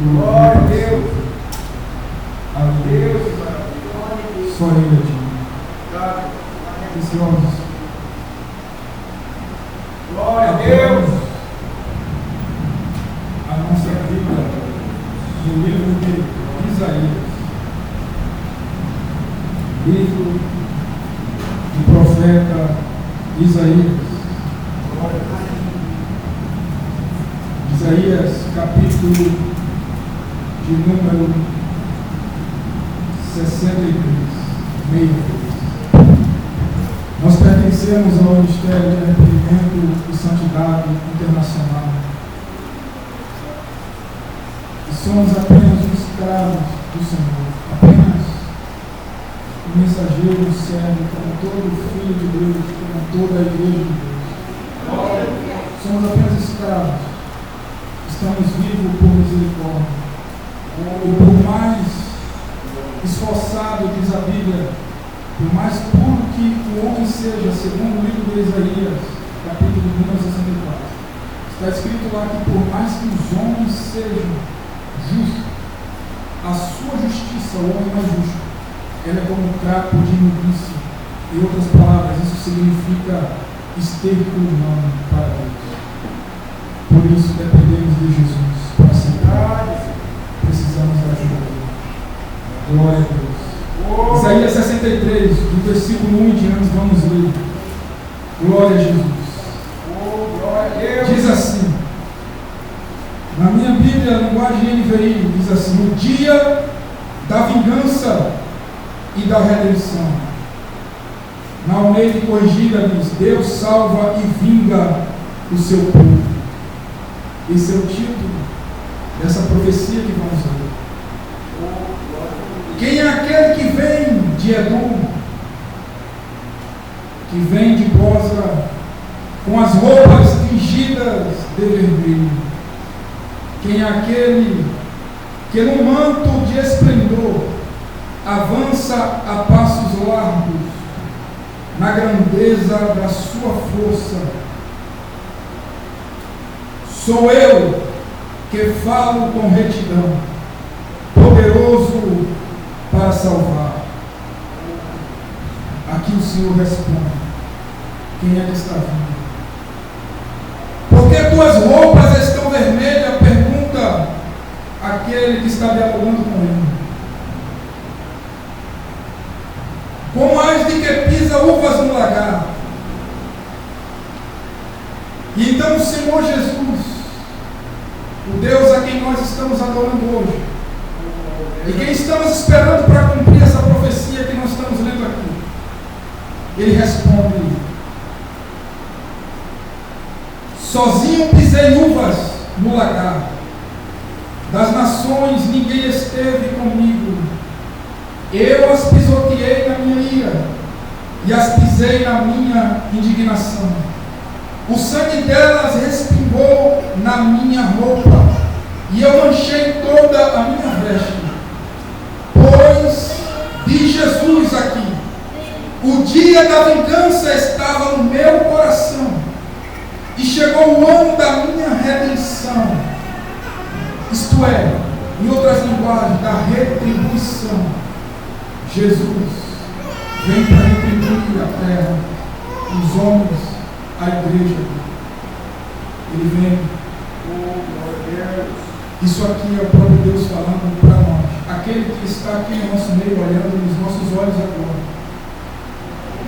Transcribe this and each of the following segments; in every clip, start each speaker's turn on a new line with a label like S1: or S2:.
S1: Glória a Deus. Aleluia. Só Ele, Deus. Preciosos. Glória a Deus. A nossa vida no livro de Isaías. Livro do profeta Isaías. Isaías, capítulo de número 63, meio. Nós pertencemos ao Ministério de Arrependimento e Santidade Internacional. E somos apenas escravos do Senhor, apenas um mensageiro do céu, como todo filho de Deus, como toda a igreja de Deus. Somos apenas escravos. Estamos vivos por misericórdia. E por mais esforçado, diz a Bíblia, por mais puro que o homem seja, segundo o livro de Isaías, capítulo número 64, está escrito lá que por mais que os homens sejam justos, a sua justiça, o homem mais justo, ela é como um trapo de imundícia. Em outras palavras, isso significa esterco humano para Deus. Por isso dependemos de Jesus. Para aceitar, precisamos da ajuda dele. Glória a Deus. Isaías 63, do versículo 1 em diante, vamos ler. Glória a Jesus. Glória a Deus. Diz assim, na minha Bíblia, a linguagem NVI, diz assim: o dia da vingança e da redenção. Na Almeida Corrigida diz: Deus salva e vinga o seu povo. Esse é o título dessa profecia que vamos ler. Quem é aquele que vem de Edom, que vem de Bosra, com as roupas tingidas de vermelho? Quem é aquele que num manto de esplendor avança a passos largos na grandeza da sua força? Sou eu que falo com retidão, poderoso para salvar. Aqui o Senhor responde: quem é que está vindo? Por que tuas roupas estão vermelhas? Pergunta aquele que está dialogando com ele. Como as de que pisa uvas no lagar? E então o Senhor Jesus, o Deus a quem nós estamos adorando hoje, e quem estamos esperando para cumprir essa profecia que nós estamos lendo aqui, ele responde: sozinho pisei uvas no lagar, das nações ninguém esteve comigo, eu as pisoteei na minha ira, e as pisei na minha indignação. O sangue delas respingou na minha roupa, e eu manchei toda a minha veste. Pois, diz Jesus aqui, o dia da vingança estava no meu coração, e chegou o ano da minha redenção. Isto é, em outras linguagens, da retribuição. Jesus vem para retribuir a terra, os homens, a igreja. Ele vem. Isso aqui é o próprio Deus falando para nós. Aquele que está aqui no nosso meio, olhando nos nossos olhos agora.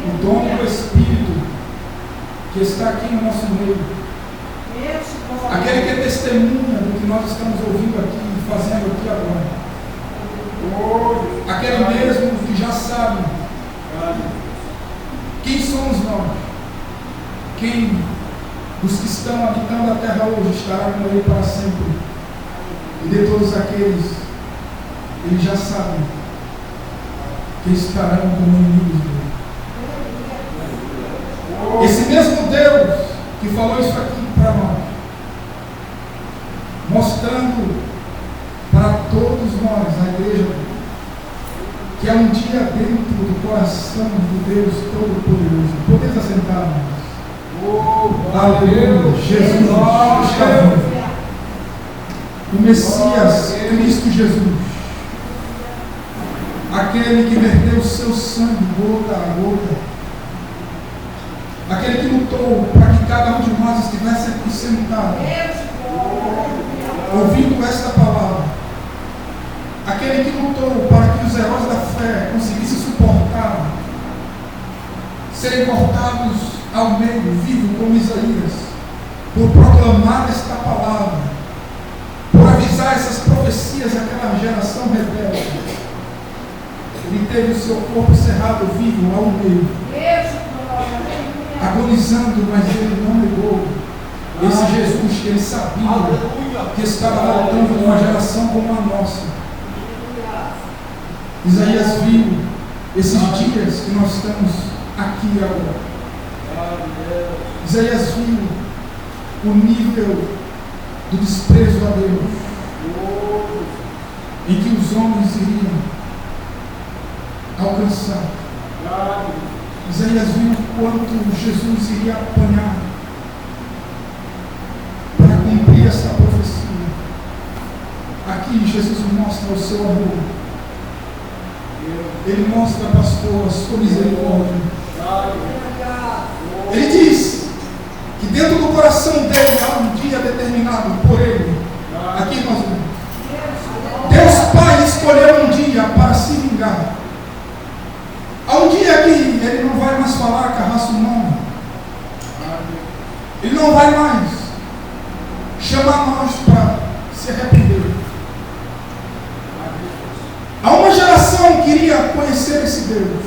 S1: O dom do Espírito que está aqui no nosso meio. Aquele que é testemunha do que nós estamos ouvindo aqui e fazendo aqui agora. Aquele mesmo que já sabe quem somos nós. Quem dos que estão habitando a terra hoje estará com ele para sempre. E de todos aqueles, ele já sabe que estarão como inimigos dele. Esse mesmo Deus que falou isso aqui para nós, mostrando para todos nós, a igreja, que há um dia dentro do coração do Deus Todo-Poderoso. Podemos assentar-nos. Aleluia, Jesus está vindo. o Messias, Cristo Jesus, aquele que verteu o seu sangue gota a gota, aquele que lutou para que cada um de nós estivesse aqui sentado, ouvindo esta palavra, aquele que lutou para que os heróis da fé conseguissem suportar, serem cortados ao meio, vivo como Isaías, por proclamar esta palavra, por avisar essas profecias àquela geração rebelde. Ele teve o seu corpo cerrado vivo ao meio, agonizando, mas ele não negou esse Jesus que ele sabia que estava voltando numa geração como a nossa. Isaías viu esses dias que nós estamos aqui agora. Isaías viu o nível do desprezo a Deus, em que os homens iriam alcançar. Isaías viu quanto Jesus iria apanhar para cumprir essa profecia. Aqui Jesus mostra o seu amor. Ele mostra, pastor, a sua misericórdia. Ele diz que dentro do coração dele há um dia determinado por ele. Aqui nós vemos. Deus Pai escolheu um dia para se vingar. Há um dia que ele não vai mais falar carrasco humano. Ele não vai mais chamar nós para se arrepender. Há uma geração que iria conhecer esse Deus.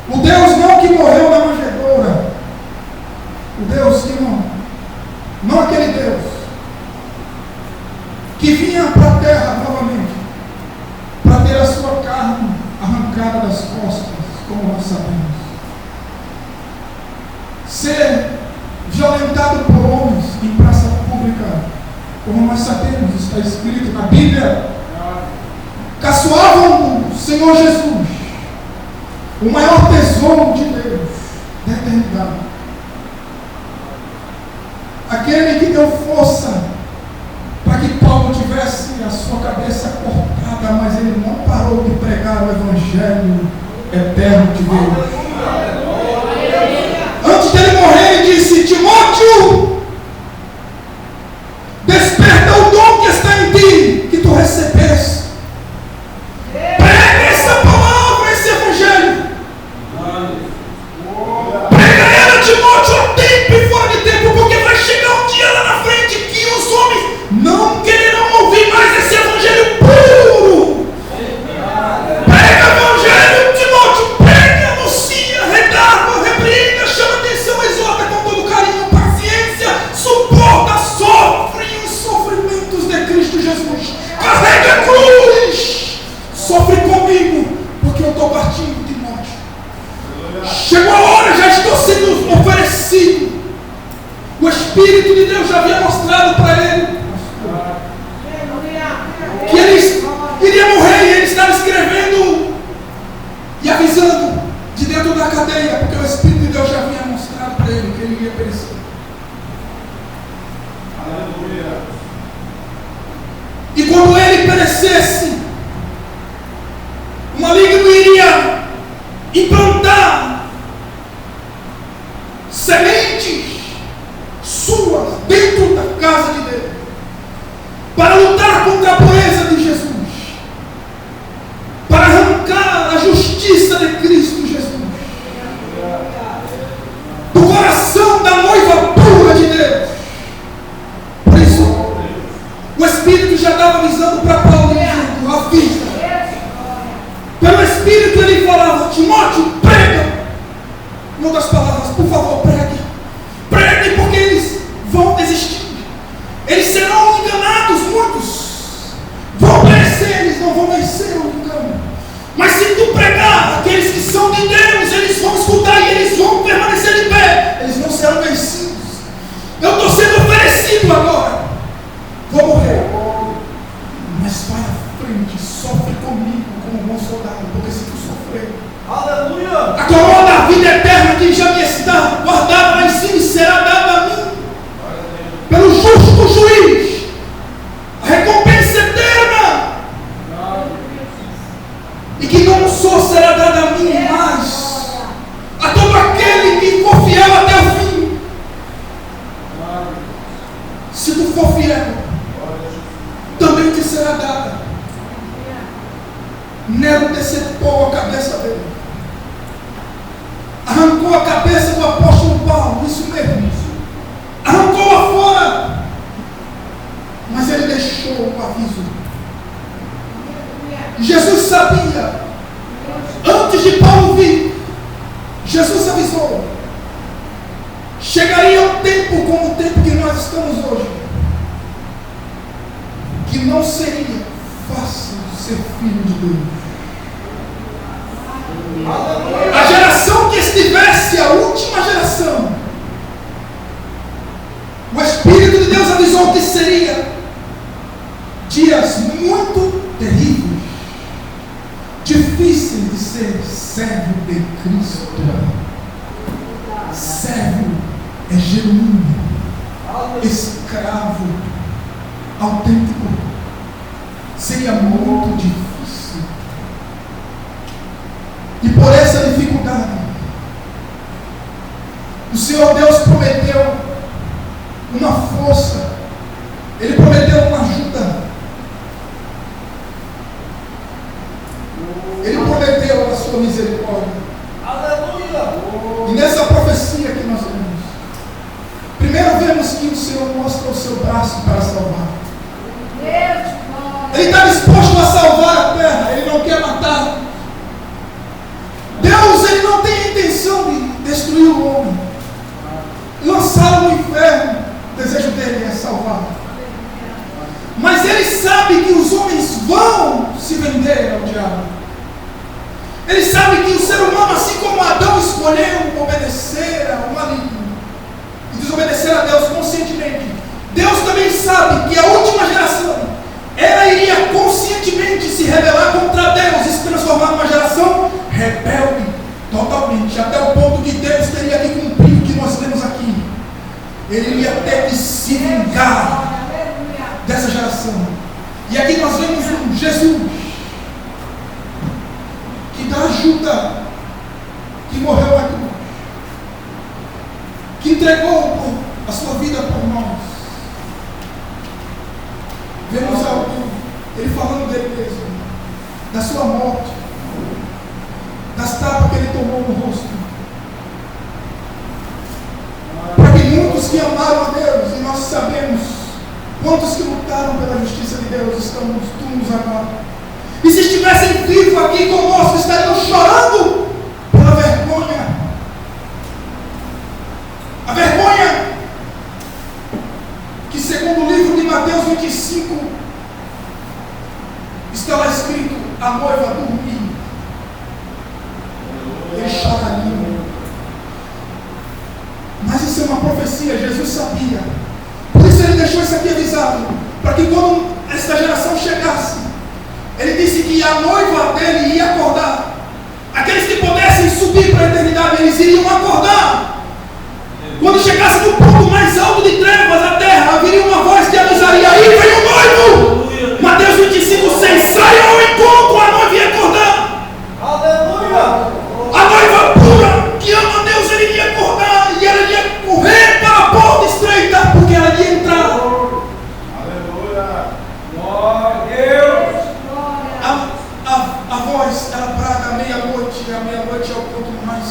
S1: O Deus não que morreu na manjedoura. O Deus que não aquele Deus que vinha para a terra novamente para ter a sua carne arrancada das costas, como nós sabemos, ser violentado por homens em praça pública, como nós sabemos, está escrito na Bíblia. Caçoavam o Senhor Jesus, o maior tesouro de Deus da eternidade, aquele que deu força para que Paulo tivesse a sua cabeça cortada, mas ele não parou de pregar o Evangelho eterno de Deus. Antes dele morrer, ele disse: Timóteo, desperta o dom que está em ti, que tu recebeste. Prega essa palavra, esse Evangelho. Prega ela, Timóteo, a tempo e fora de tempo, porque vai chegar um dia lá na frente que os homens não quererão ouvir mais esse Evangelho puro. Prega o Evangelho, Timóteo, prega, anuncia, redarma, repreenda, chama atenção, exorta com todo carinho, paciência, suporta, sofre os sofrimentos de Cristo Jesus, carrega a cruz, sofre comigo, porque eu estou partindo, Timóteo. Chegou a hora, já estou sendo oferecido. O Espírito de Deus já havia mostrado para ele que ele iria morrer, e ele estava escrevendo e avisando de dentro da cadeia, porque o Espírito de Deus já havia mostrado para ele que ele iria perecer. Aleluia. E quando ele perecesse, o maligno iria implantar sementes suas dentro da casa de Deus, para lutar contra a pureza de Jesus, para arrancar a justiça de Cristo Jesus do coração da noiva pura de Deus. Por isso, o Espírito já estava avisando para Paulo, dizendo: avisa. Pelo Espírito ele falava: Timóteo, prega. Em outras palavras, por favor, pregue. Pregue, porque eles vão desistir. Eles serão enganados, muitos vão perecer, eles não vão vencer o engano. Mas se tu pregar, aqueles que são de Deus, eles vão escutar e eles vão permanecer de pé. Eles não serão vencidos. Eu estou sendo oferecido agora. Vou morrer. Mas vai à frente, sofre comigo como um bom soldado, porque se tu sofrer, aleluia, a coroa da vida eterna que já me está guardada lá em cima será dada a mim pelo justo juiz.
S2: lhe será dada. Nero decepou a cabeça dele. Arrancou a cabeça do apóstolo Paulo, isso mesmo. Arrancou-a fora. Mas ele deixou o aviso. Jesus sabia. Antes de Paulo vir, Jesus avisou. Chegaria um tempo como o tempo que nós estamos hoje, que não seria fácil ser filho de Deus. A geração que estivesse, a última geração, o Espírito de Deus avisou que seria dias muito terríveis, difíceis de ser servo de Cristo. Servo é genuíno, escravo autêntico. Seria muito difícil. E por essa dificuldade, o Senhor Deus prometeu uma força, Ele prometeu uma ajuda, Ele prometeu a sua misericórdia. Aleluia! E nessa profecia que nós vemos, primeiro vemos que o Senhor mostra o seu braço para salvar. Ele está disposto a salvar a terra, Ele não quer matar. Deus, Ele não tem a intenção de destruir o homem, lançá-lo no inferno. O desejo dele é salvar. Mas Ele sabe que os homens vão se vender ao diabo. Ele sabe que o ser humano, assim como Adão escolheu obedecer ao maligno e desobedecer a Deus conscientemente, Deus também sabe que a última geração, ela iria conscientemente se rebelar contra Deus e se transformar numa geração rebelde totalmente, até o ponto que Deus teria que cumprir o que nós lemos aqui. Ele iria ter que se vingar dessa geração. E aqui nós vemos um Jesus que dá ajuda, que morreu na cruz, que entregou a sua vida por nós. Vemos Ele falando dele mesmo, da sua morte, das tapas que Ele tomou no rosto, para que muitos que amaram a Deus, e nós sabemos quantos que lutaram pela justiça de Deus, estão nos túmulos agora. E se estivessem vivos aqui conosco, estariam chorando pela vergonha. A vergonha que, segundo o livro de Mateus 25, está lá escrito: a noiva dormiu. Eles chorariam. Mas isso é uma profecia, Jesus sabia. Por isso Ele deixou isso aqui avisado, para que quando esta geração chegasse, Ele disse que a noiva dele ia acordar. Aqueles que pudessem subir para a eternidade, eles iriam acordar. Quando chegasse no ponto mais alto de trevas, a terra, haveria uma voz que avisaria: aí vem o noivo. Mateus 25:6, saiam ao encontro, a noiva ia acordar. Aleluia! A noiva pura, que ama a Deus, ele ia acordar, e ela ia correr para a porta estreita, porque ela ia entrar. Aleluia! Glória a Deus! A voz, ela brada à meia-noite, e a meia-noite é o ponto mais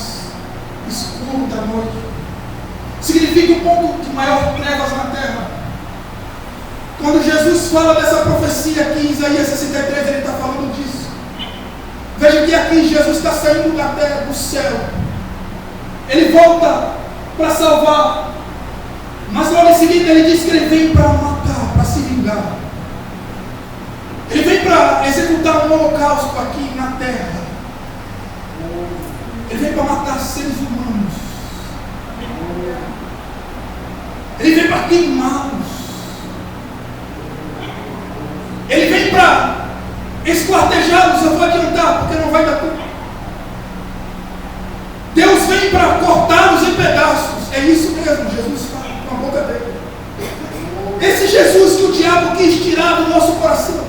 S2: escuro da noite. Significa o ponto de maior trevas na terra. Quando Jesus fala dessa profecia aqui em Isaías 63, ele está falando disso. Veja que aqui Jesus está saindo da terra, do céu. Ele volta para salvar. Mas logo em seguida ele diz que ele vem para matar, para se vingar. Ele vem para executar um holocausto aqui na terra. Ele vem para matar seres humanos. Ele vem para queimá-los. Ele vem para esquartejá-los. Eu vou adiantar, porque não vai dar tempo. Deus vem para cortá-los em pedaços. É isso mesmo, Jesus fala com a boca dele. Esse Jesus que o diabo quis tirar do nosso coração,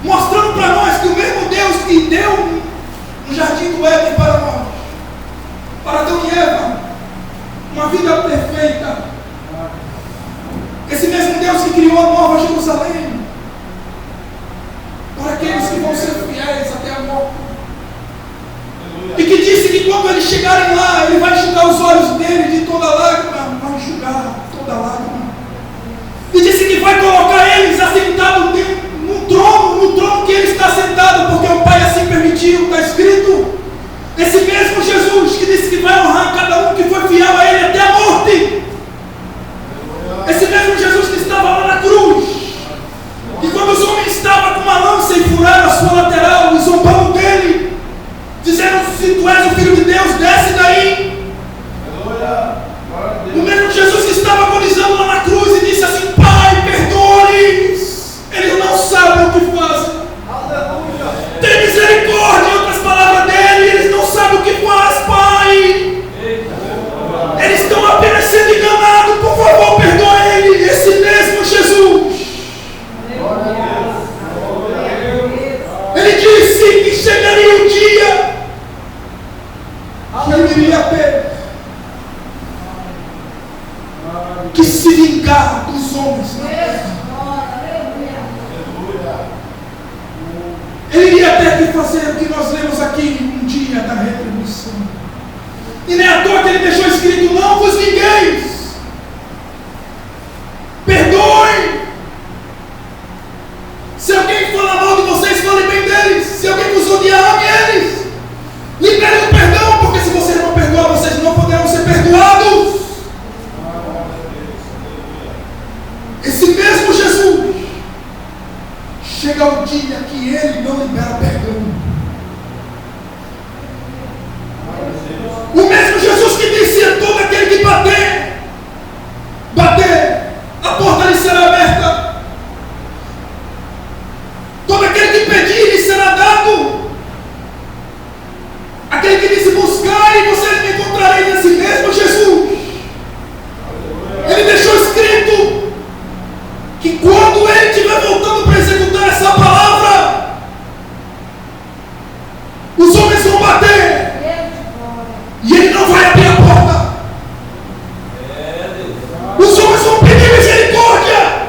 S2: mostrando para nós que o mesmo Deus que deu no jardim do Éden para nós, para Adão e Eva, uma vida perfeita, esse mesmo Deus que criou a nova Jerusalém, vão ser fiéis até a morte. E que disse que quando eles chegarem lá, Ele vai enxugar os olhos dele de toda lágrima, vai enxugar toda lágrima. E disse que vai colocar eles assentados no trono que Ele está sentado, porque o Pai assim permitiu, está escrito. Esse mesmo Jesus que disse que vai honrar cada um que foi fiel a Ele até a morte. Esse mesmo Jesus que estava lá na cruz. E quando os homens estavam com uma lança e furaram a sua lateral, e zombando dele, dizendo: se tu és o Filho de Deus, desce daí. O mesmo Jesus que estava agonizando lá na cruz e disse assim: Pai, perdoe-lhes, eles não sabem o que fazem. Tem misericórdia, em outras palavras dele, eles não sabem o que faz, Pai. Eles estão apenas sendo enganados, por favor, perdoe ele. Esse mesmo Jesus, Ele disse que chegaria um dia que Ele iria ter que se vingar dos homens. Ele iria ter que fazer o que nós lemos aqui, um dia da retribuição. E nem à toa que Ele deixou escrito: não vos vingueis, perdoem. Se alguém falar mal de vocês, falem bem deles. Se alguém vos odiar, ame eles. Liberem o perdão, porque se vocês não perdoar, vocês não poderão ser perdoados. Esse mesmo Jesus, chega o dia que Ele não libera perdão. O mesmo Jesus que disse: a todo aquele que bater, a porta lhe será aberta. Todo aquele que pedir, lhe será dado. Aquele que disse: buscar e vocês me encontrarem. Nesse mesmo Jesus, Ele deixou escrito que quando Ele estiver voltando para executar essa palavra, os homens vão bater e Ele não vai abrir a porta. Os homens vão pedir misericórdia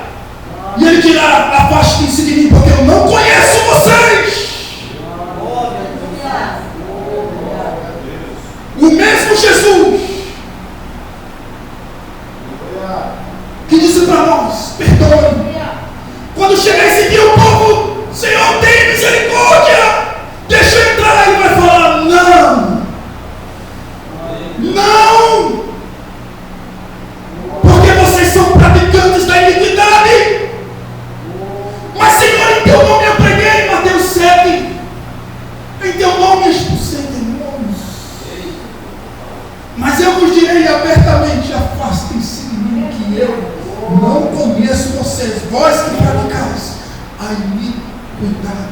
S2: e Ele dirá: afastem-se de mim, porque eu não conheço vocês. O mesmo Jesus que disse para nós: perdoe. Quando chegar esse dia, o povo: Senhor, tem misericórdia, deixa eu entrar. Ele vai falar: não, não, porque vocês são praticantes da iniquidade. Mas, Senhor, em teu nome eu preguei, Mateus 7. Em teu nome expulsei demônios. Mas eu vos direi abertamente: afastem-se de mim, que eu não conheço vocês, vós que praticais a iniquidade.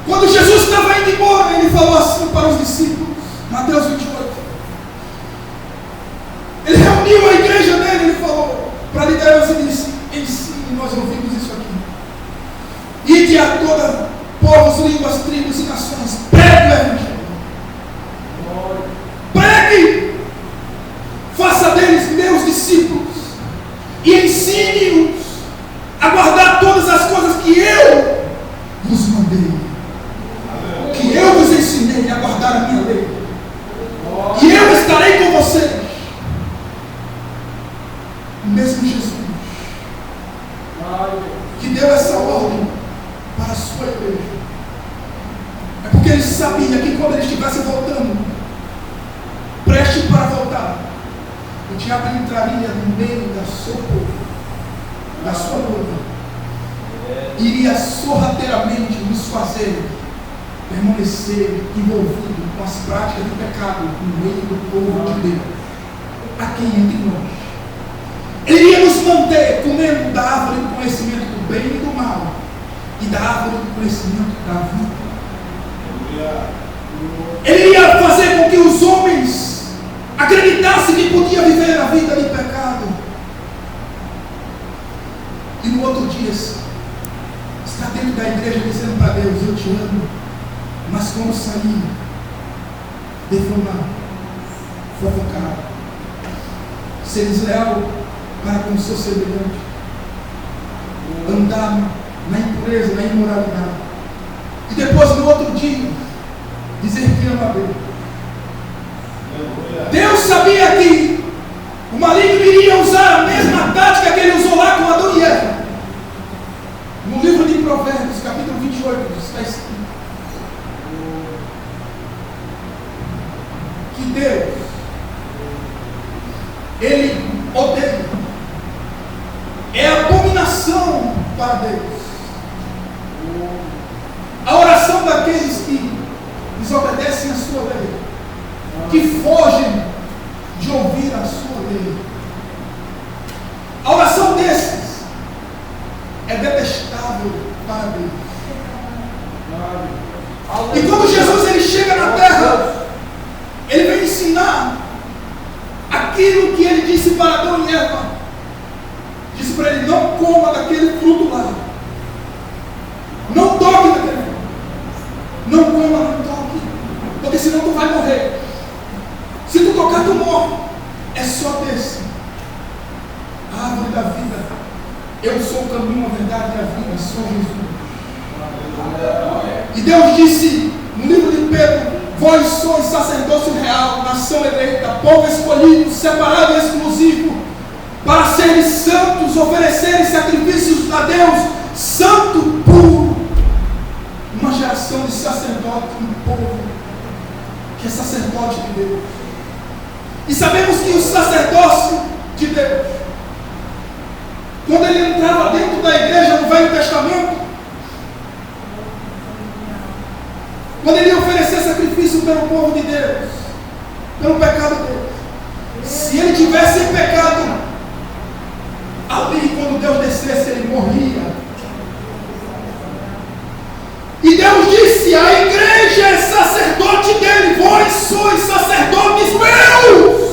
S2: Quando Jesus estava indo embora, Ele falou assim para os discípulos, Mateus 28. Ele reuniu a igreja dele, Ele falou para liderança e disse: ensine, nós ouvimos isso aqui. Ide a toda povos, línguas, tribos e nações, pregue o evangelho. Pregue, faça deles meus discípulos e ensine-os a guardar todas as coisas que eu vos mandei, que eu vos ensinei a guardar a minha lei, e eu estarei com vocês. O mesmo Jesus que deu essa ordem para a sua igreja, é porque Ele sabia que quando Ele estivesse voltando, preste para voltar, o diabo entraria no meio da sua povo, da sua noiva, iria sorrateiramente nos fazer permanecer envolvido com as práticas do pecado no meio do povo de Deus, aqui entre nós. Ele iria nos manter comendo da árvore do conhecimento do bem e do mal, e da árvore do conhecimento da vida. Ele ia fazer com que os homens acreditassem que podia viver a vida de pecado, e no outro dia está dentro da igreja dizendo para Deus: eu te amo, mas quando sair, defamar, fofocar, ser desleal para com o seu semelhante, andar na impureza, na imoralidade. E depois, no outro dia, dizer que ama a Deus. Deus sabia que o maligno iria usar a mesma tática que ele usou lá com Adão e Eva. No livro de Provérbios, capítulo 28, está escrito que Deus, Ele odeia, é abominação para Deus a oração daqueles que desobedecem a sua lei, que fogem de ouvir a sua lei. A oração desses é detestável para Deus. E quando Jesus ele chega na terra, ele vem ensinar aquilo que ele disse para Adão e Eva. Disse para ele: não coma daquele fruto lá, não toque daquele fruto, não coma, não toque, porque senão tu vai morrer. Se tu tocar, tu morre. É só desse, a árvore da vida. Eu sou o caminho, a verdade e a vida, só Jesus. E Deus disse no livro de Pedro: vós sois sacerdócio real, nação eleita, povo escolhido, separado e exclusivo, para serem santos, oferecerem sacrifícios a Deus, santo, puro. Uma geração de sacerdote, um povo que é sacerdote de Deus. E sabemos que o sacerdócio de Deus, quando ele entrava dentro da igreja no Velho Testamento, quando ele ia oferecer sacrifício pelo povo de Deus, pelo pecado dele, se ele tivesse em pecado, ali quando Deus descesse, ele morria. E Deus disse: a igreja é sacerdote dele, vós sois sacerdotes meus.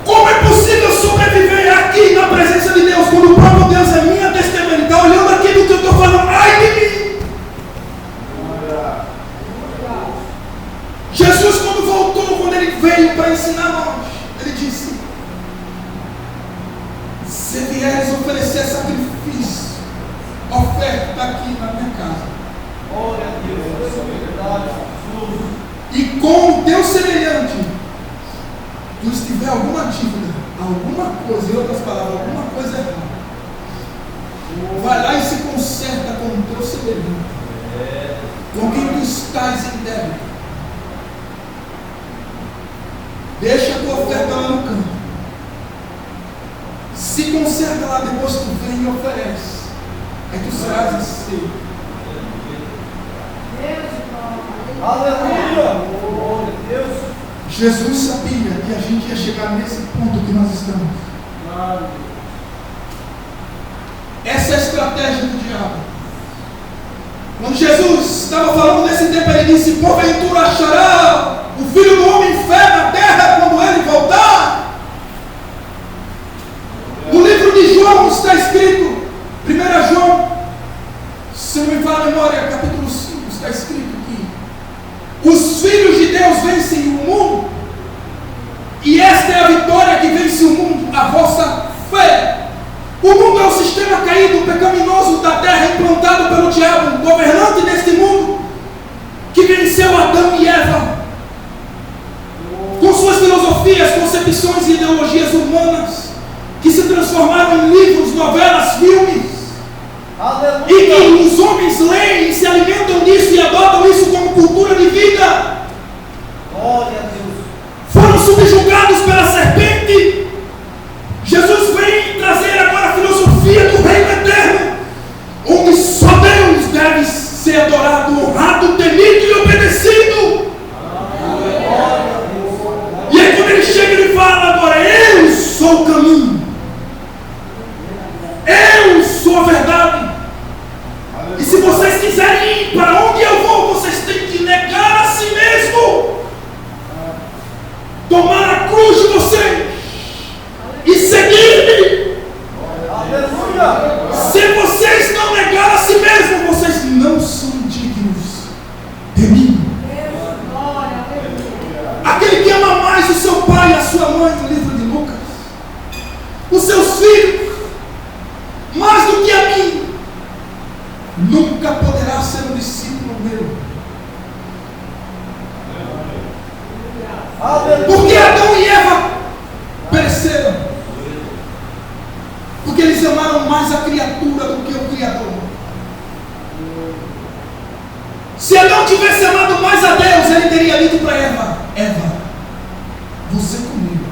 S2: Como é possível sobreviver aqui na presença de Deus, quando o próprio Deus é minha testemunha? Ele está olhando aquilo que eu estou falando, ai de mim. Jesus, quando voltou, quando ele veio para ensinar nós, ele disse: se vieres oferecer sacrifício, oferta aqui na minha casa. Glória a Deus, essa é verdade. E com o teu semelhante, tu se tiver alguma dívida, alguma coisa, em outras palavras, alguma coisa errada, vai lá e se conserta com o teu semelhante, com quem tu estás em débito. Deixa a tua oferta lá no canto, se conserta lá, depois tu vem e oferece. Aí tu serás aceito. Aleluia! Deus. Jesus sabia que a gente ia chegar nesse ponto que nós estamos. Essa é a estratégia do diabo. Quando Jesus estava falando desse tempo, ele disse: porventura achará o Filho do Homem fé na terra quando ele voltar? No livro de João está escrito, 1 João, se não me falha a memória, capítulo 5, está escrito que os filhos de Deus vencem o mundo, e esta é a vitória que vence o mundo, a vossa fé. O mundo é o sistema caído, pecaminoso da terra, implantado pelo diabo, governante deste mundo, que venceu Adão e Eva, com suas filosofias, concepções e ideologias humanas, que se transformaram em livros, novelas, filmes. Aleluia. E que os homens leem e se alimentam disso e adotam isso como cultura de vida. Glória a Deus. Foram subjugados pela serpente. Jesus vem trazer agora a filosofia do reino eterno, onde só Deus deve ser adorado, honrado, temido e obedecido. E aí quando ele chega, ele fala agora: eu sou o caminho, eu sou a verdade. E se vocês quiserem ir para onde eu vou, vocês têm que negar a si mesmo, tomar a cruz de vocês e seguir-me. Se vocês não negarem a si mesmo, vocês não são dignos de mim. Aquele que ama mais o seu pai e a sua mãe, no livro de Lucas, os seus filhos, mais do que a mim, Porque eles amaram mais a criatura do que o Criador. Se Adão tivesse amado mais a Deus, ele teria dito para Eva: Eva, você comigo,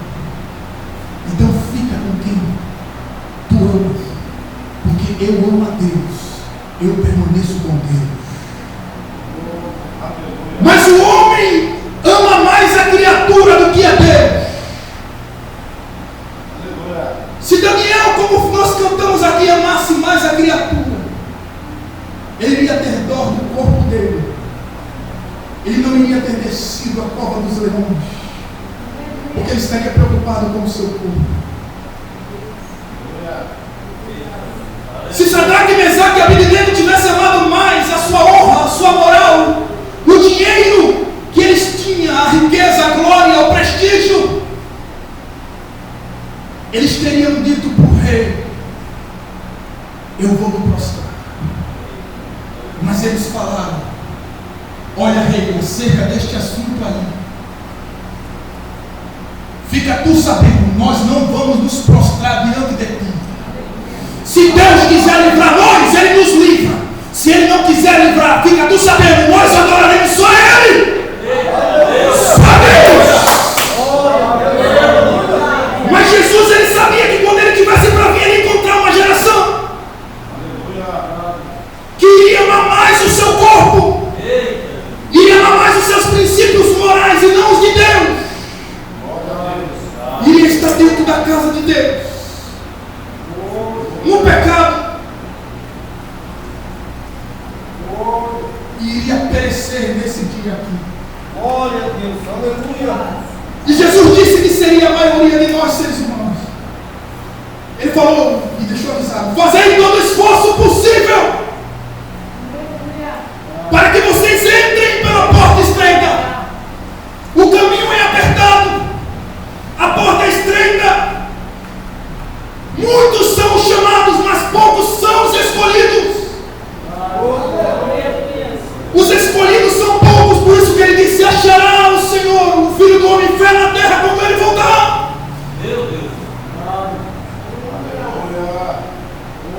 S2: então fica com quem tu amas, porque eu amo a Deus, eu permaneço com Deus. Mas o homem ama mais a criatura do que a Deus. Se Daniel, como nós cantamos aqui, amasse mais a criatura, ele iria ter dor do corpo dele. Ele não iria ter descido a cova dos leões, porque ele estaria preocupado com o seu corpo. Se Sadraque, Mesaque e Abednego tivessem amado mais a sua honra, a sua moral, o dinheiro que eles tinham, a riqueza, a glória, o prestígio, eles teriam dito para o rei: eu vou me prostrar. Mas eles falaram: olha, rei, acerca deste assunto aí, fica tu sabendo, nós não vamos nos prostrar diante de ti. Se Deus quiser livrar nós, Ele nos livra. Se Ele não quiser livrar, fica tu sabendo, nós adoraremos só Ele. Só Deus. Mas Jesus, Ele sabia que quando Ele tivesse para vir, Ele encontrar uma geração que iria amar mais o seu corpo, iria amar mais os seus princípios morais e não os de Deus, iria estar dentro da casa de Deus, no pecado, e iria perecer nesse dia aqui.
S3: Glória a Deus, aleluia.
S2: E Jesus disse que seria a maioria de nós seres humanos. Ele falou e deixou avisado: fazei todo o esforço possível para que vocês entrem pela porta estreita. O caminho é apertado, a porta é estreita. Muitos são os chamados, mas poucos são os escolhidos. Os escolhidos são poucos, por isso que ele disse: achará o Senhor, o Filho do Homem, fé na terra quando ele voltar.
S3: Meu Deus.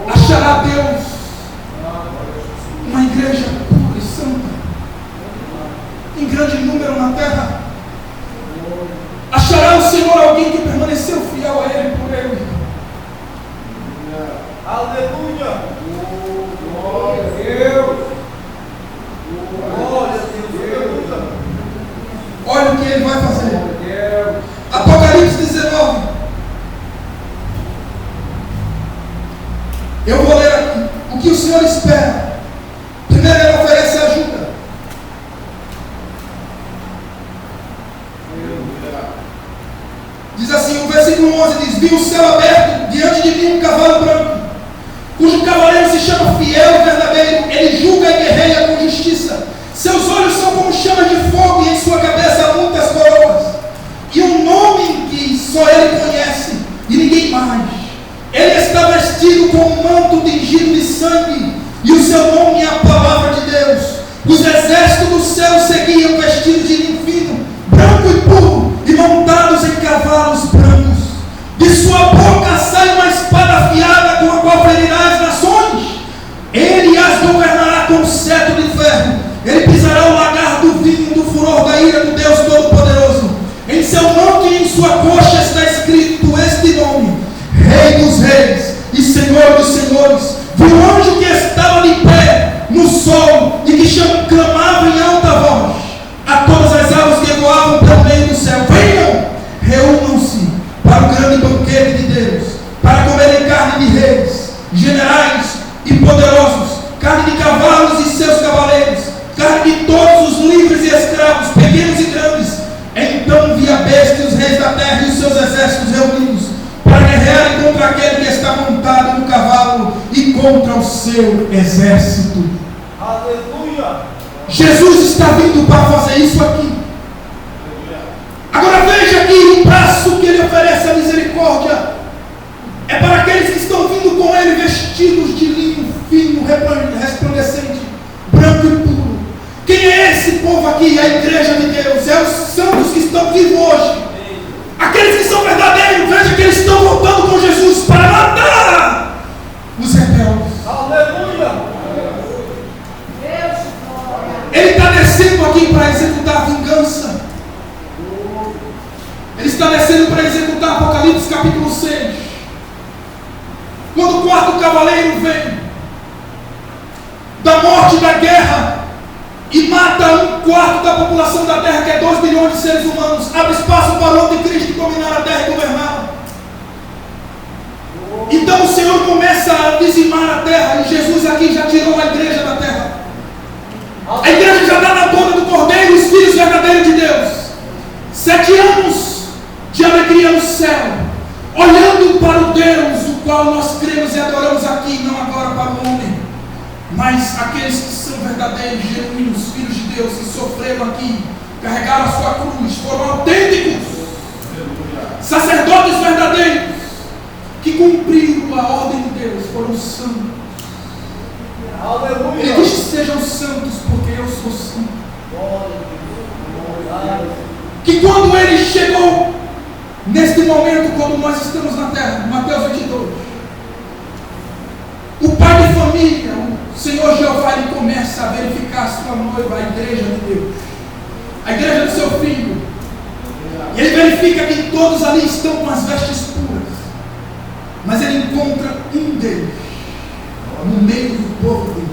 S2: Achará Deus uma igreja pura e santa, em grande número na terra. Achará o Senhor alguém que permaneceu fiel a Ele por Ele.
S3: Aleluia. Glória a Deus. Glória a Deus.
S2: Olha o que Ele vai fazer. Apocalipse 19. Eu vou ler aqui o que o Senhor espera. Primeiro, Ele oferece ajuda. Diz assim, o versículo 11 diz: vi o céu aberto, diante de mim um cavalo branco, cujo cavaleiro se chama Fiel e Verdadeiro. Ele julga e guerreia com justiça. Seus olhos são como chamas de fogo, e em sua cabeça há muitas coroas. E um nome que só Ele conhece, e ninguém mais. Ele está vestido com um manto tingido de sangue, e o seu nome é a palavra de Deus. Os exércitos do céu seguiam vestidos de linho fino, branco e puro, e montados em cavalos brancos. De sua boca sai uma espada afiada, com a qual ferirá as nações. Ele as governará com cetro de ferro. Ele pisará o lagar do vinho do furor da ira do Deus Todo-Poderoso. Em seu monte e em sua coxa está escrito este nome: Rei dos Reis e Senhor dos Senhores. Vi um anjo que estava de pé no sol e que clamava em alta voz a todas as aves que voavam pelo meio do céu: venham, reúnam-se para o grande banquete de Deus, para comerem carne de reis, generais e poderosos, carne de cavalos e seus cavaleiros, carne de todos os livres e escravos, pequenos e grandes. Então vi a besta e os reis da terra e os seus exércitos reunidos, para guerrearem contra aquele que está montado no cavalo e contra o seu exército.
S3: Aleluia.
S2: Jesus está vindo para fazer isso aqui. Agora veja aqui o braço que Ele oferece a misericórdia. É para aqueles que estão vindo com Ele vestidos de linho fino, resplandecente, branco e puro. Quem é esse povo aqui? A igreja de Deus. É os santos que estão vivos hoje. Aqueles que são verdadeiros. Veja que eles estão voltando com Jesus para matar cavaleiro vem da morte e da guerra e mata 1/4 da população da terra, que é 2 bilhões de seres humanos, abre espaço para o anticristo dominar a terra e governá-la. Então o Senhor começa a dizimar a terra, e Jesus aqui já tirou a igreja da terra. A igreja já está na boda do Cordeiro, os filhos verdadeiros de Deus. 7 anos de alegria no céu, olhando para o Deus, o qual nós cremos e adoramos aqui, não agora para o homem, mas aqueles que são verdadeiros, genuínos, filhos de Deus, que sofreram aqui, carregaram a sua cruz, foram autênticos, sacerdotes verdadeiros, que cumpriram a ordem de Deus, foram santos.
S3: Aleluia.
S2: Ele diz: sejam santos, porque eu sou santo. Que quando ele chegou, neste momento, quando nós estamos na terra, Mateus 22, o pai de família, o Senhor Jeová, ele começa a verificar a sua noiva, a igreja de Deus, a igreja do seu filho, e ele verifica que todos ali estão com as vestes puras, mas ele encontra um deles no meio do povo dele,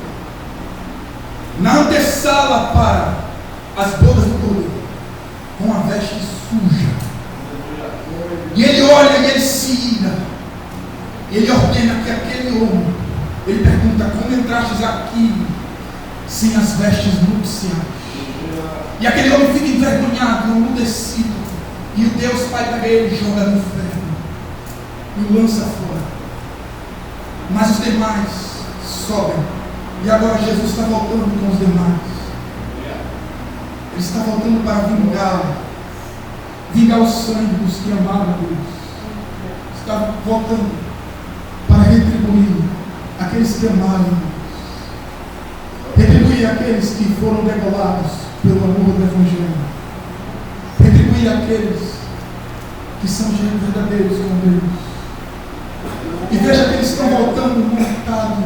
S2: na antessala para as bodas do Cordeiro, com a veste suja. E ele olha e ele se ira. Ele ordena que aquele homem, ele pergunta: como entrastes aqui sem as vestes nupciais? E aquele homem fica envergonhado, emudecido. E o Deus Pai pega ele e joga no inferno e o lança fora. Mas os demais sobem. E agora Jesus está voltando com os demais. Ele está voltando para vingar o sangue dos que amaram a Deus. Está voltando para retribuir aqueles que amaram a Deus. Retribuir aqueles que foram degolados pelo amor do Evangelho. Retribuir aqueles que são verdadeiros com Deus. E veja que eles estão voltando montados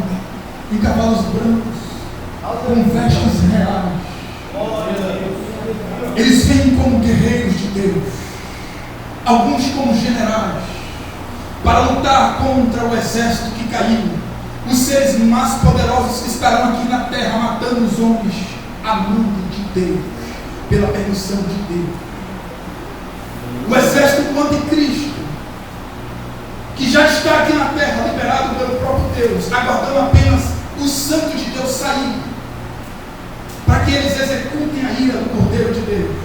S2: em cavalos brancos, com vestes reais. Eles vêm como guerreiros de Deus, alguns como generais, para lutar contra o exército que caiu, os seres mais poderosos que estarão aqui na terra, matando os homens a mão de Deus, pela permissão de Deus. O exército do anticristo, que já está aqui na terra, liberado pelo próprio Deus, aguardando apenas os santos de Deus sair, para que eles executem a ira do Cordeiro de Deus.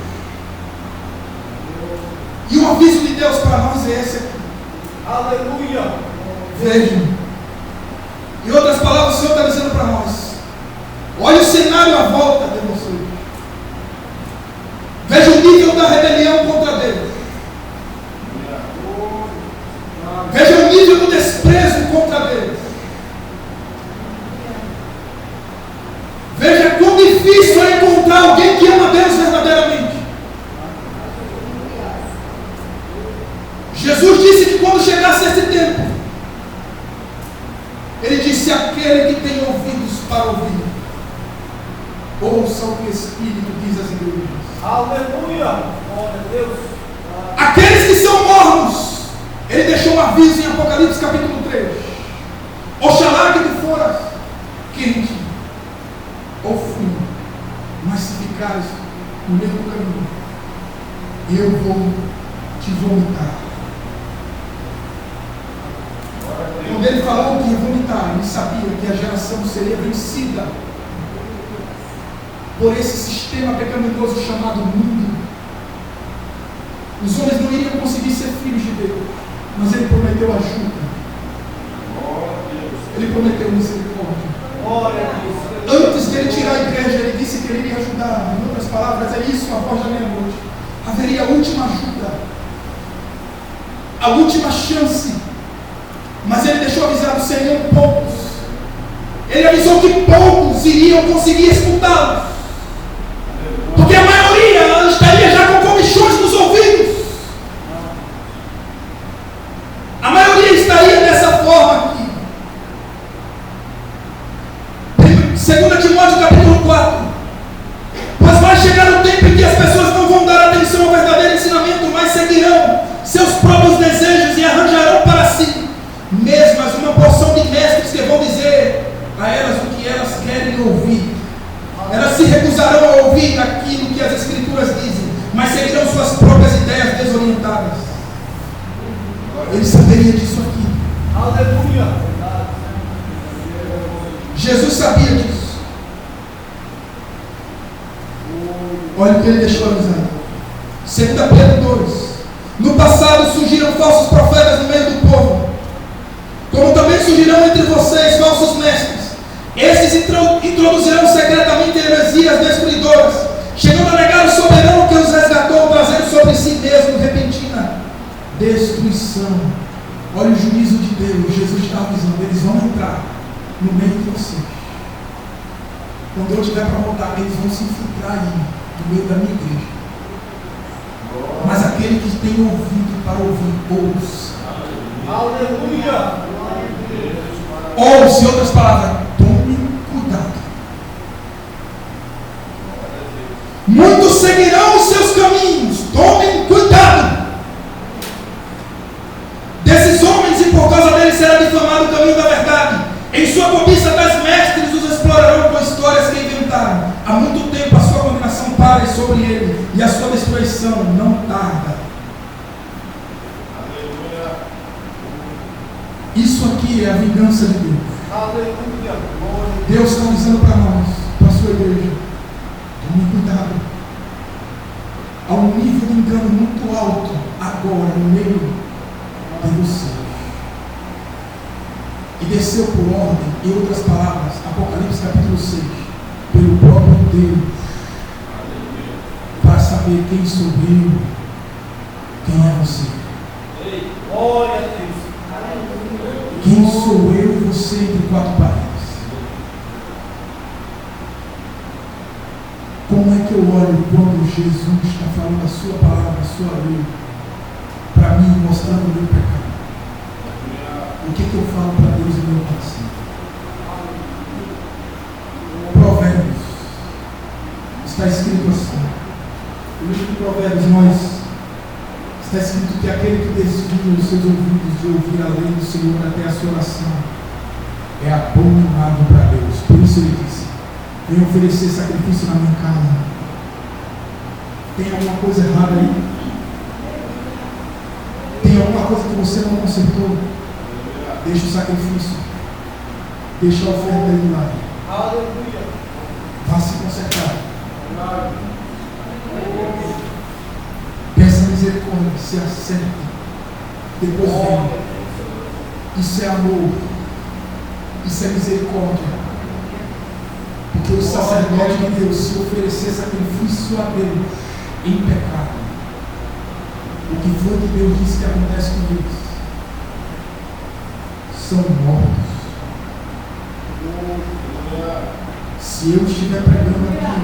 S2: E o aviso de Deus para nós é esse aqui.
S3: Aleluia.
S2: Vejam. Em outras palavras, o Senhor está dizendo para nós: olha o cenário à volta de vocês. Veja o nível da rebelião contra Deus. Veja o nível do desprezo contra Deus. Veja quão difícil é encontrar alguém que ama Deus verdadeiramente. Jesus disse que quando chegasse esse tempo, ele disse: aquele que tem ouvidos para ouvir, ouça o que o Espírito diz às igrejas.
S3: Aleluia. Glória a Deus.
S2: Aqueles que são mornos, ele deixou um aviso em Apocalipse capítulo 3. Oxalá que tu foras quente ou frio, mas se ficares no meio do caminho, eu vou te vomitar. Quando ele falou que ia vomitar, ele sabia que a geração seria vencida por esse sistema pecaminoso chamado mundo. Os homens não iriam conseguir ser filhos de Deus, mas ele prometeu ajuda. Ele prometeu misericórdia. Antes dele tirar a igreja, ele disse que ele iria ajudar. Em outras palavras, é isso a voz da meia-noite. Haveria a última ajuda, a última chance. Mas ele deixou avisado: seriam poucos. Ele avisou que poucos iriam conseguir escutá-los, porque a maioria estaria já com comichões nos ouvidos. A maioria estaria dessa forma aqui. 2 Timóteo capítulo 4. Pois vai chegar o tempo em que as pessoas não vão dar atenção ao verdadeiro ensinamento, mas seguirão seus próprios desejos e arranjarão para si mesmas uma porção de mestres que Jesus sabia disso. Olha o que ele deixou avisado. 2 Pedro 2. No passado surgiram falsos profetas no meio do povo, como também surgirão entre vocês falsos mestres. Esses introduzirão secretamente heresias destruidoras, chegando a negar o soberano que os resgatou, trazendo sobre si mesmo repentina destruição. Olha o juízo de Deus. Jesus está avisando, eles vão entrar no meio de vocês. Quando eu estiver para voltar, eles vão se infiltrar aí, no meio da minha igreja. Mas aquele que tem ouvido para ouvir, ouça.
S3: Aleluia.
S2: Ouça, em outras palavras, tome cuidado. Muitos seguirão os seus caminhos. Tomem cuidado desses homens, e por causa deles será difamado o caminho da verdade. Em sua cobiça das mestres os explorarão com histórias que inventaram. Há muito tempo a sua condenação para sobre ele, e a sua destruição não tarda.
S3: Aleluia.
S2: Isso aqui é a vingança de Deus.
S3: Aleluia.
S2: Deus está avisando para nós, para a sua igreja. Tome cuidado. Há um nível de engano muito alto agora no meio de você. E desceu por ordem, em outras palavras, Apocalipse capítulo 6, pelo próprio Deus, para saber quem sou eu, quem é você.
S3: Glória a Deus.
S2: Quem sou eu e você entre quatro paredes? Como é que eu olho quando Jesus está falando a sua palavra, a sua lei, para mim, mostrando o meu pecado? O que eu falo para Deus no meu coração? Provérbios. Está escrito assim. No livro de Provérbios, está escrito que aquele que desvia os seus ouvidos de ouvir a lei do Senhor até a sua oração é abominável para Deus. Por isso ele disse: venha oferecer sacrifício na minha casa. Tem alguma coisa errada aí? Tem alguma coisa que você não consertou? Deixa o sacrifício. Deixa a oferta aí do lado.
S3: Aleluia.
S2: Vá se consertar. Peça misericórdia, se acerte. Depois vem. Isso é amor. Isso é misericórdia. Porque o sacerdote de Deus, se oferecer sacrifício a Deus em pecado, o que foi que Deus disse que acontece com eles? São mortos. Se eu estiver pregando aqui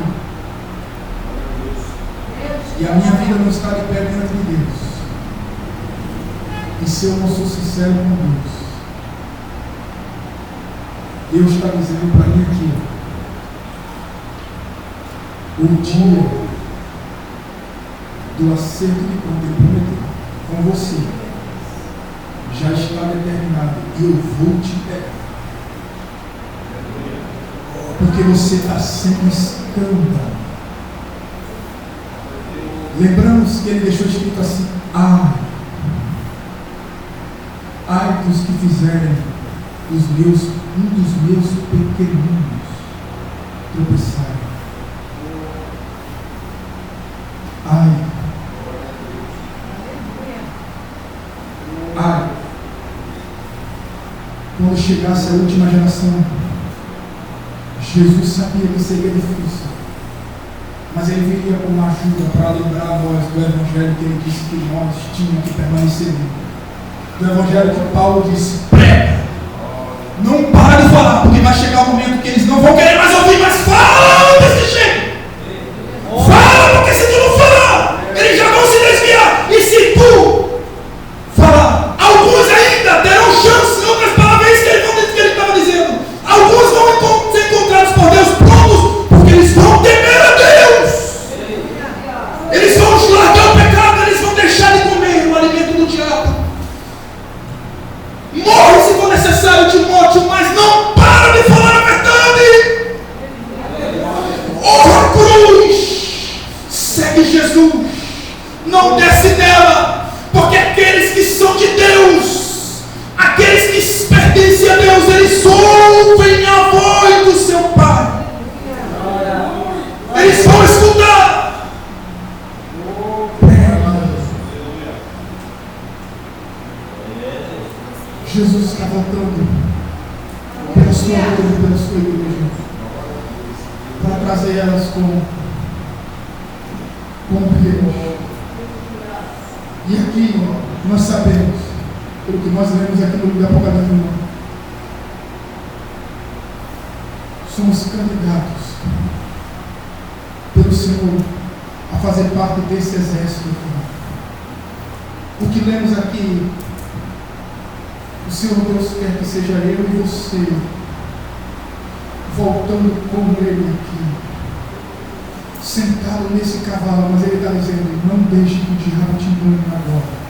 S2: e a minha vida não está de pé diante de Deus, e se eu não sou sincero com Deus está dizendo para mim aqui: o dia do acerto de conta ele prometeu com você já está determinado, e eu vou te pegar, porque você está sendo escândalo. Lembramos que ele deixou escrito assim: ai dos que fizerem um dos meus pequeninos tropeçarem. Ai, quando chegasse a última geração, Jesus sabia que seria difícil, mas ele viria com uma ajuda para lembrar nós do evangelho que ele disse que nós tínhamos que permanecer. Do evangelho que Paulo disse: prega, não para de falar, porque vai chegar o momento que eles não vão querer mais ouvir, mas fala desse jeito. Fala, porque se tu não falar, eles já vão se desviar. E se tu falar, alguns ainda terão chance. Em outras palavras, é isso que ele estava dizendo. Alguns vão ser encontrados por Deus prontos, porque eles vão temer a Deus. Eles vão largar o pecado, eles vão deixar de comer o alimento do diabo. Morre lutando pela sua vida, pela sua igreja, para trazer elas como Deus. E aqui nós sabemos, pelo que nós lemos aqui no livro do Apocalipse, somos candidatos pelo Senhor a fazer parte desse exército. O que lemos aqui, o Senhor Deus quer que seja eu e você voltando como Ele aqui, sentado nesse cavalo, mas Ele está dizendo: não deixe que o diabo te engane agora.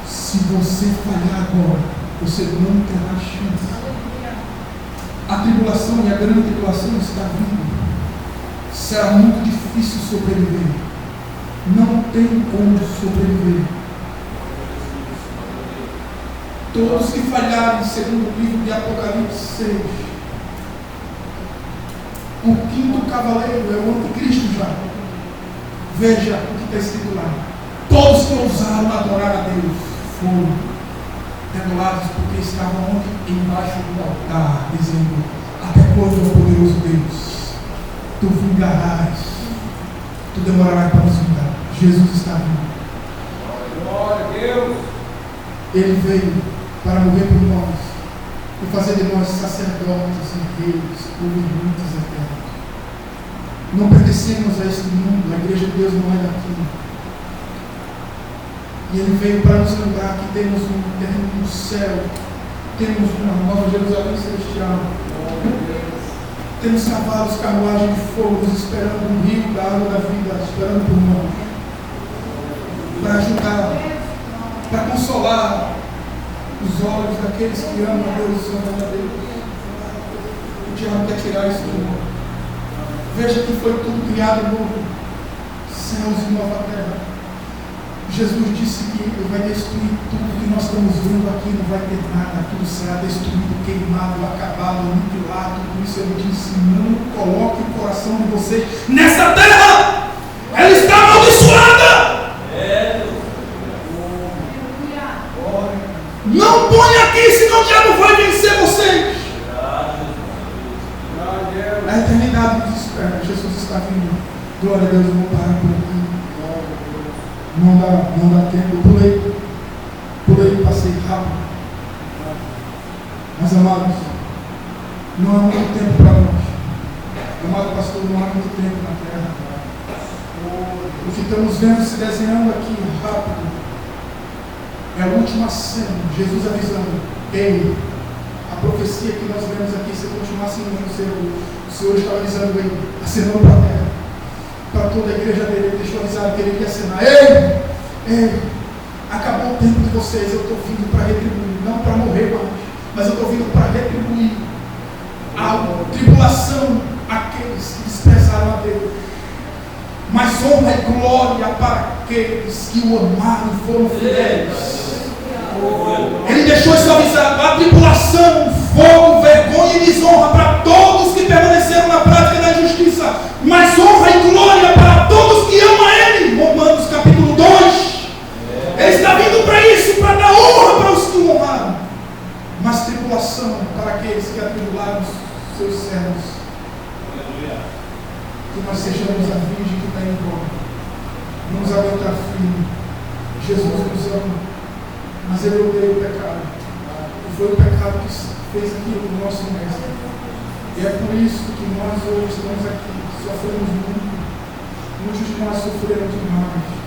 S2: Se você falhar agora, você não terá chance. A tribulação e a grande tribulação está vindo. Será muito difícil sobreviver. Não tem como sobreviver. Todos que falharem, segundo o livro de Apocalipse 6, o quinto cavaleiro é o anticristo já. Veja o que está escrito lá. Todos que ousaram adorar a Deus foram degolados, porque estavam onde? Embaixo do altar, dizendo: até quando, ó poderoso Deus, tu vingarás, tu demorarás para nos vingar. Jesus está vindo.
S3: Glória a Deus.
S2: Ele veio para morrer por nós e fazer de nós sacerdotes e reis, governantes eternos. Não pertencemos a este mundo, a igreja de Deus não é daqui. E Ele veio para nos lembrar que temos um terreno no céu, temos uma nova Jerusalém celestial, temos cavalos, carruagem de fogo, esperando um rio da água da vida, esperando por nós, para ajudar, para consolar os olhos daqueles que amam a Deus e são verdadeiros. O diabo quer tirar isso de nós. Veja que foi tudo criado novo, céus e nova terra. Jesus disse que Ele vai destruir tudo que nós estamos vendo aqui, não vai ter nada, tudo será destruído, queimado, acabado, aniquilado. Por isso Ele disse: não coloque o coração de vocês nessa terra, ela está amaldiçoada. Não ponha aqui, senão o diabo vai vencer vocês. A eternidade nos espera. Jesus está vindo. Glória a Deus, eu vou parar por aqui. Não dá tempo. Pulei, passei rápido. Mas amados, não há muito tempo para nós. Amado pastor, não há muito tempo na terra. O que estamos vendo se desenhando aqui rápido é a última cena. Jesus avisando: ei, a profecia que nós vemos aqui, se continuasse no o Senhor estava avisando ele, acenando para a terra, para toda a igreja dele. Ele deixou avisar que ele ia acenar: ei, acabou o tempo de vocês, eu estou vindo para retribuir, não para morrer mais, mas eu estou vindo para retribuir a tribulação àqueles que desprezaram a Deus, mas honra e glória para aqueles que o amaram e foram fiéis. Ele deixou isso avisado: a tribulação, fogo, vergonha e desonra para todos que permaneceram na prática da justiça, mas honra e glória para todos que amam a Ele. Romanos capítulo 2. Ele está vindo para isso, para dar honra para os que o honraram, mas tribulação para aqueles que atribularam os seus servos. Que nós sejamos a virgem que está em embora. Vamos aguentar firme. Jesus nos ama, mas Ele odeia o pecado. E foi o pecado que fez aquilo no nosso mestre. E é por isso que nós hoje estamos aqui. Sofremos muito. Muitos de nós sofreram demais.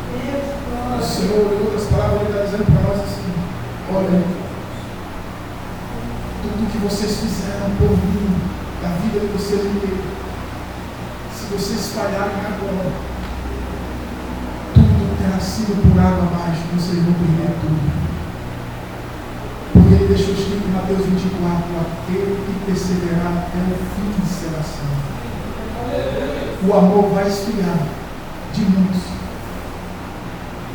S2: O Senhor, em outras palavras, Ele está dizendo para nós assim: olha, tudo que vocês fizeram por mim, da vida de vocês inteira, se vocês falharem agora, tudo terá sido por água abaixo, vocês vão perder tudo. Porque Ele deixou escrito em Mateus 24: aquele que perseverar até o fim será salvo. O amor vai esfriar de muitos,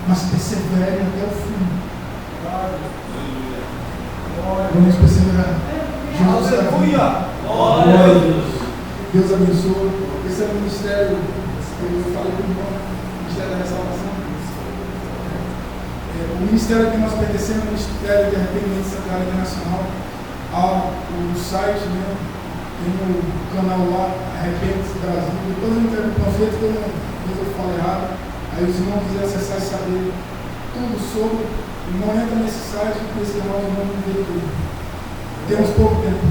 S2: mas perseverem até o fim. Vamos perseverar. Jesus está vindo. Glória a Deus. Deus abençoe. Esse é o ministério que eu falei com o irmão, Ministério da Restauração.
S1: O ministério que nós pertencemos é o Ministério de Arrependimento Sagrado Internacional. Há o site, né? Tem o canal lá, Arrepende-se Brasil. Depois eu entrego o panfleto, que eu falo errado. Aí os irmãos quiserem acessar e saber tudo sobre, o irmão entra nesse site e esse canal de nome vê tudo. Temos pouco tempo.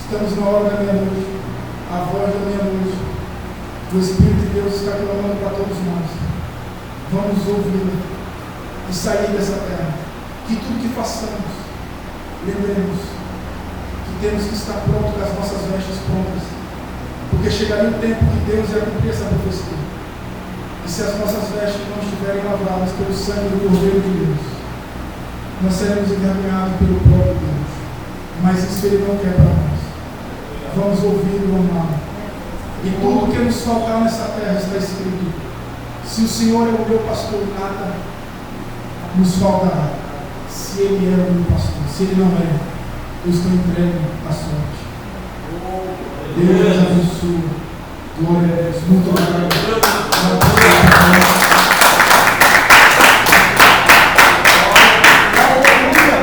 S1: Estamos na hora da meia-noite. A voz da meia-noite. O Espírito de Deus está clamando para todos nós. Vamos ouvi-lo e sair dessa terra. Que tudo que façamos, lembremos que temos que estar prontos com as nossas vestes prontas. Porque chegaria o tempo que Deus ia cumprir essa profecia. E se as nossas vestes não estiverem lavadas pelo sangue do Cordeiro de Deus, nós seremos envergonhados pelo próprio Deus. Mas isso Ele não quer para nós. Vamos ouvir e amar. E tudo que nos faltar nessa terra está escrito: se o Senhor é o meu pastor, nada nos faltará. Se Ele é o meu pastor, se Ele não é, eu estou entregue à sorte. Deus abençoe. Glória a Deus. Muito obrigado.